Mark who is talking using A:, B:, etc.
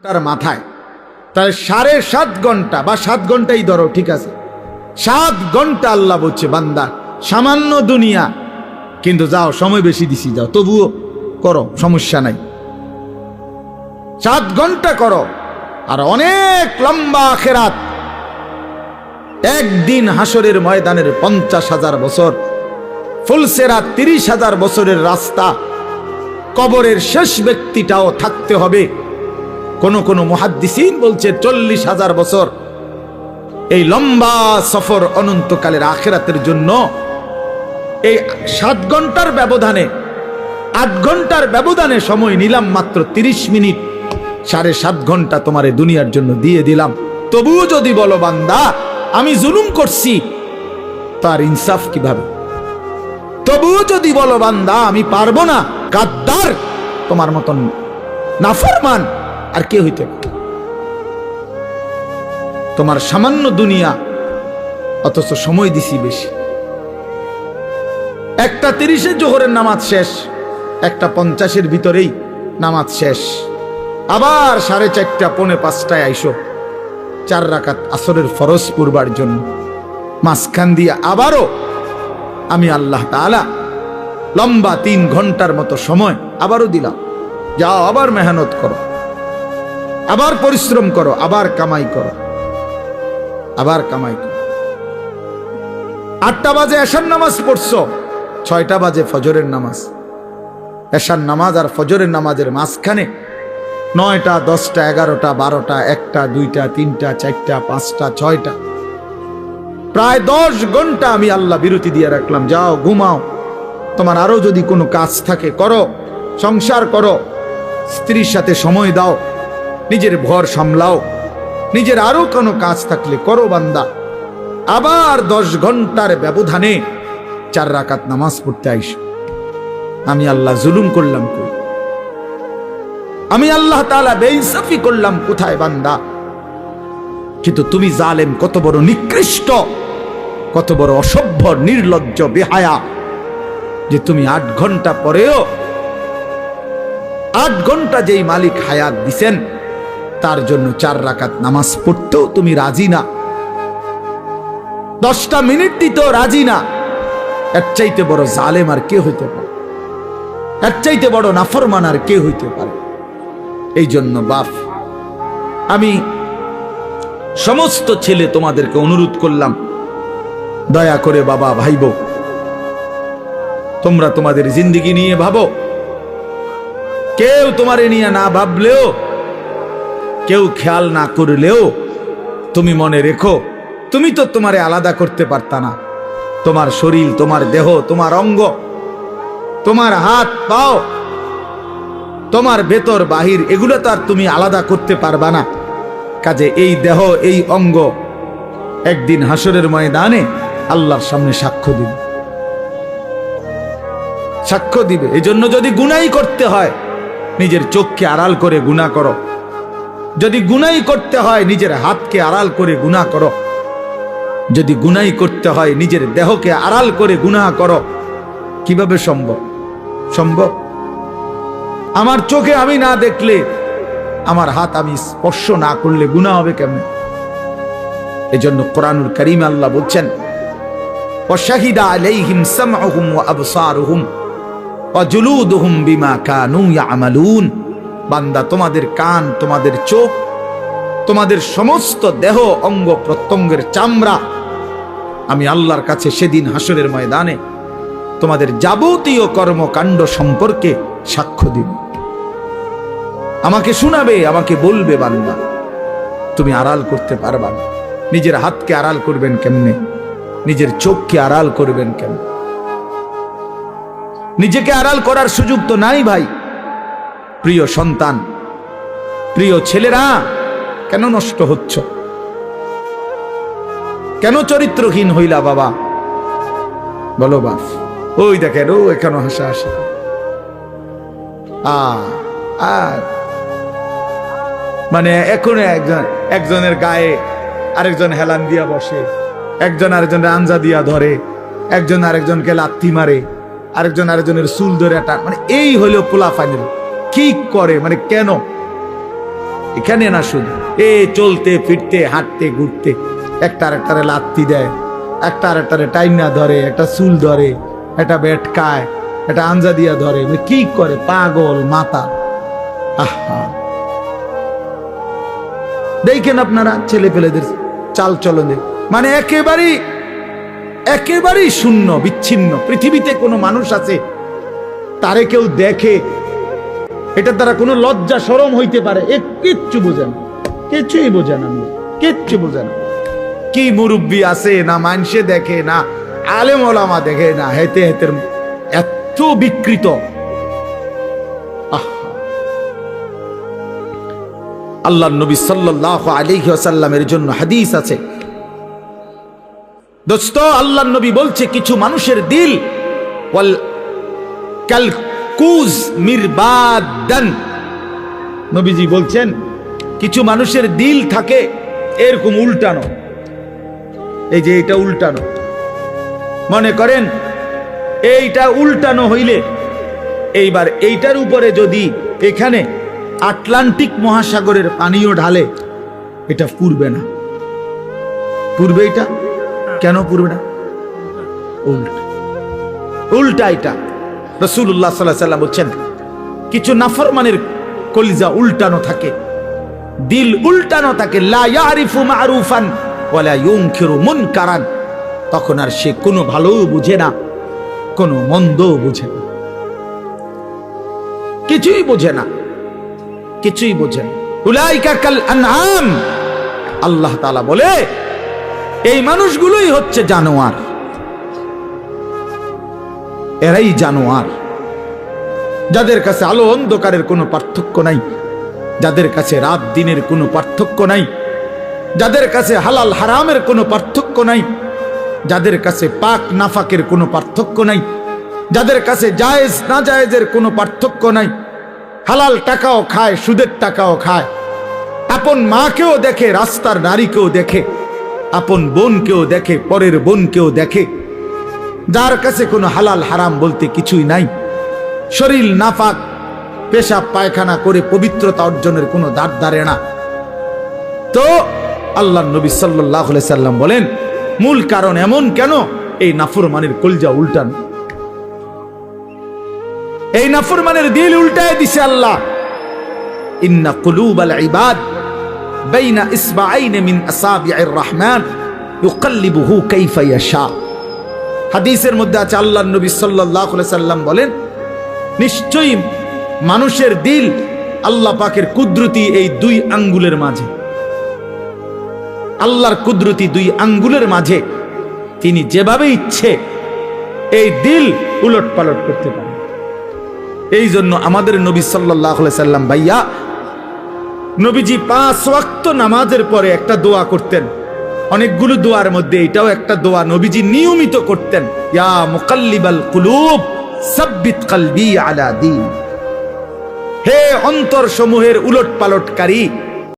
A: তার মাথায়, তাহলে 7.5 ঘন্টা বা 7 ঘন্টাই ধরো, ঠিক আছে, 7 ঘন্টা আল্লাহ বলছে বান্দা সামান্য দুনিয়া, কিন্তু যাও সময় বেশি দিছি, যাও তবুও করো, সমস্যা নাই, 7 ঘন্টা করো। আর অনেক লম্বা আখিরাত, একদিন হাসরের ময়দানের 50,000 বছর, ফুলসেরা 30,000 বছরের রাস্তা, কবরের শেষ ব্যক্তিটাও থাকতে হবে। কোন মুহাদ্দিসিন বলছে 40,000 বছর। এই লম্বা সফর অনন্তকালের আখিরাতের জন্য এই 7 ঘন্টার ব্যবধানে, 8 ঘন্টার ব্যবধানে সময় নিলাম মাত্র 30 মিনিট, 7.5 ঘন্টা তোমার এই দুনিয়ার জন্য দিয়ে দিলাম। তবুও যদি বলো বান্দা আমি জুলুম করছি, তার ইনসাফ কিভাবে? তবুও যদি বলো বান্দা আমি পারবো না, গাদ্দার, তোমার মতন নাফরমান আর কে হইতে পারে? তোমার সামান্য দুনিয়া, অথচ সময় দিছি বেশি। 1:30 জোহরের নামাজ শেষ, 1:50 ভিতরেই নামাজ শেষ, আবার 4:30 পৌনে 5টায় আইসো 4 রাকাত আসরের ফরজ পড়বার জন্য। মাঝখান দিয়ে আবারও আমি আল্লাহ তাআলা লম্বা 3 ঘন্টার মতো সময় আবারও দিলাম, যাও আবার মেহনত করো, আবার পরিশ্রম করো, আবার কামাই করো, আবার কামাই করো। 8টা বাজে এশার নামাজ পড়ছো, 6টা বাজে ফজরের নামাজ। এশার নামাজ আর ফজরের নামাজের মাঝখানে 9টা, 10টা, 11টা, 12টা, 1টা, 2টা, 3টা, 4টা, 5টা, 6টা, প্রায় 10 ঘন্টা আমি আল্লাহ বিরতি দিয়ে রাখলাম। যাও ঘুমাও, তোমার আরো যদি কোনো কাজ থাকে করো, সংসার করো, স্ত্রীর সাথে সময় দাও, নিজের ঘর সামলাও, নিজের আরো কোনো কাজ থাকলে করো বান্দা। আবার 10 ঘন্টার ব্যবধানে 4 রাকাত নামাজ পড়তে আইসো। আমি আল্লাহ জুলুম করলাম কই? আমি আল্লাহ তাআলা বেইনসাফি করলাম কোথায় বান্দা? কিন্তু তুমি জালেম, কত বড় নিকৃষ্ট, কত বড় অসভ্য, নির্লজ্জ, বেহায়া, যে তুমি 8 ঘন্টা পরেও, 8 ঘন্টা যেই মালিক হায়াত দিছেন তার জন্য 4 রাকাত নামাজ পড়তেও তুমি রাজি না, 10টা মিনিট দিতেও রাজি না। এর চাইতে বড় জালেম আর কে হইতে পারে? এর চাইতে বড় নাফরমান আর কে হইতে পারে? এই জন্য বাপ, আমি সমস্ত ছেলে তোমাদেরকে অনুরোধ করলাম, দয়া করে বাবা ভাইব, তোমরা তোমাদের জিন্দেগি নিয়ে ভাবো। কেউ তোমারে নিয়ে না ভাবলেও, কেউ খেয়াল না করলেও তুমি মনে রেখো, তুমি তো তোমারে আলাদা করতে পারতা না। তোমার শরীর, তোমার দেহ, তোমার অঙ্গ, তোমার হাত পাও, তোমার ভেতর বাহির, এগুলো তো আর তুমি আলাদা করতে পারবা না। কাজে এই দেহ, এই অঙ্গ একদিন হাসরের ময়দানে আল্লাহর সামনে সাক্ষ্য দিবে, সাক্ষ্য দিবে। এই জন্য যদি গুনাই করতে হয় নিজের চোখকে আড়াল করে গুনাহ করো, যদি গুনাই করতে হয় নিজের হাতকে আড়াল করে গুনাহ করো, যদি গুনাই করতে হয় নিজের দেহকে আড়াল করে গুনাহ করো। কিভাবে সম্ভব? সম্ভব? আমার চোখে আমি না দেখলে, আমার হাত আমি স্পর্শ না করলে গুনাহ হবে কেমন? এজন্য কোরআনুল কারীম আল্লাহ বলছেন, ওয়াশাহিদা আলাইহিম সামউহুম ওয়া আবসারুহুম ওয়া জুলুদুহুম বিমা কানু ইয়ামালুন। বান্দা, তোমাদের কান, তোমাদের চোখ, তোমাদের সমস্ত দেহ, অঙ্গ প্রত্যঙ্গের চামড়া আমি আল্লাহর কাছে সেদিন হাসরের ময়দানে তোমাদের যাবতীয় কর্মকাণ্ড সম্পর্কে সাক্ষ্য দিব। আমাকে শোনাবে, আমাকে বলবে বান্দা তুমি আড়াল করতে পারবা না। নিজের হাতকে আড়াল করবেন কেমনে? নিজের চোখকে আড়াল করবেন কেমনে? নিজেকে আড়াল করার সুযোগ তো নাই ভাই। প্রিয় সন্তান, প্রিয় ছেলেরা, কেন নষ্ট হচ্ছ? কেন চরিত্রহীন হইলা বাবা? বলো বাপ। ওই দেখেন, ও এখানে হাসা হাসি। আর মানে এখন একজনের গায়ে আরেকজন হেলান দিয়া বসে, একজন আরেকজনের আঞ্জা দিয়া ধরে, একজন আরেকজনকে লাথি মারে, আরেকজন আরেকজনের চুল ধরে টান, মানে এই হলো পোলাপাইনের। কি করে মানে? কেন এখানে না শুধু চলতে ফিরতে হাঁটতে ঘুরতে একটা আরেকটারে লাত্তি দেয়, একটা আরেকটারে টাইনা ধরে, একটা চুল ধরে, একটা বেটকায়, একটা আঞ্জা দিয়া ধরে, কি করে পাগল মাথা। আহা, দেখেন আপনারা ছেলে পেলেদের চাল চলনে, মানে একেবারেই শূন্য বিচ্ছিন্ন। পৃথিবীতে কোনো মানুষ আছে তারে কেউ দেখে এটা দ্বারা কোনো লজ্জা শরম হইতে পারে? কিচ্ছু বোঝেন, কিছুই বোঝেন, আমি কিচ্ছু বোঝেন। কি মুরব্বী আছে না মানুষে দেখে, না আলেম ওলামা দেখে, না হেতে হেতের এত বিকৃত। আল্লাহ নবী সাল্লাল্লাহু আলাইহি ওয়াসাল্লামের জন্য হাদিস আছে দোস্ত, আল্লাহ নবী বলছে কিছু মানুষের দিল ওয়াল কালকুজ মিরবাদান, নবীজি বলছেন কিছু মানুষের দিল থাকে এরকম উল্টানো, এই যে এটা উল্টানো, মনে করেন এইটা উল্টানো হইলে এইবার এইটার উপরে যদি এখানে আটলান্টিক মহাসাগরের পানিও ঢালে এটা পুড়বে না। পুড়বে এটা? কেন পুড়বে না? উল্টা উল্টা এটা। রাসূলুল্লাহ সাল্লাল্লাহু আলাইহি ওয়াসাল্লাম বলছেন কিছু নাফরমানের কলিজা উল্টানো থাকে, দিল উল্টানো থাকে, লা ইয়ারিফু মারুফান ওয়ালা ইউনকিরু মুনকারান, তখন আর সে কোনো ভালোও বুঝে না, কোনো মন্দও বুঝে না, কিছুই বোঝে না, কিছুই বোঝে না। উলাইকা কাল আনআম, আল্লাহ তাআলা বলে এই মানুষগুলোই হচ্ছে জানোয়ার, এরাই জানোয়ার, যাদের কাছে আলো অন্ধকারের কোনো পার্থক্য নাই, যাদের কাছে রাত দিনের কোনো পার্থক্য নাই, যাদের কাছে হালাল হারামের কোনো পার্থক্য নাই, যাদের কাছে পাক নাফাকের কোনো পার্থক্য নাই, যাদের কাছে জায়েজ না জায়েজের কোনো পার্থক্য নাই, হালাল টাকাও খায়, সুদের টাকাও খায়, আপন মাকেও দেখে, রাস্তার নারীকেও দেখে, আপন বোনকেও দেখে, পরের বোনকেও দেখে, যার কাছে কোনো হালাল হারাম বলতে কিছুই নাই, শরীর নাফাক পেশাব পায়খানা করে পবিত্রতা অর্জনের কোনো দাঁড় দাঁড়ে না। তো আল্লাহ নবী সাল্লাল্লাহু আলাইহি সাল্লাম বলেন মূল কারণ এমন কেন? এই নাফরমানের কলজা উল্টান, এই নাফরমানের দিল উল্টায় দিছে আল্লাহ। ইন্না কুলুবাল ইবাদ বাইনা ইসবাআইন মিন আসাবি'ir রহমান ইউকাল্লিবুহু কাইফা ইয়াশা। হাদিসের মধ্যে আছে আল্লাহর নবী সাল্লাল্লাহু আলাইহি সাল্লাম বলেন নিশ্চয়ই মানুষের দিল আল্লাহ পাকের কুদরতি এই দুই আঙ্গুলের মাঝে, আল্লাহর কুদরতি দুই আঙ্গুলের মাঝে তিনি যেভাবে ইচ্ছে এই দিল উলট পালট করতে পারেন। এই জন্য আমাদের নবী সাল্লাল্লাহু আলাইহি সাল্লাম ভাইয়া নবীজি 5 ওয়াক্ত নামাজের পরে একটা দোয়া করতেন, অনেকগুলো দোয়ার মধ্যে এটাও একটা দোয়া নবীজি নিয়মিত করতেন, ইয়া মুকাল্লিবাল কুলুব সাব্বিত কলবি আলা দীন, হে অন্তর সমূহের উলট পালটকারী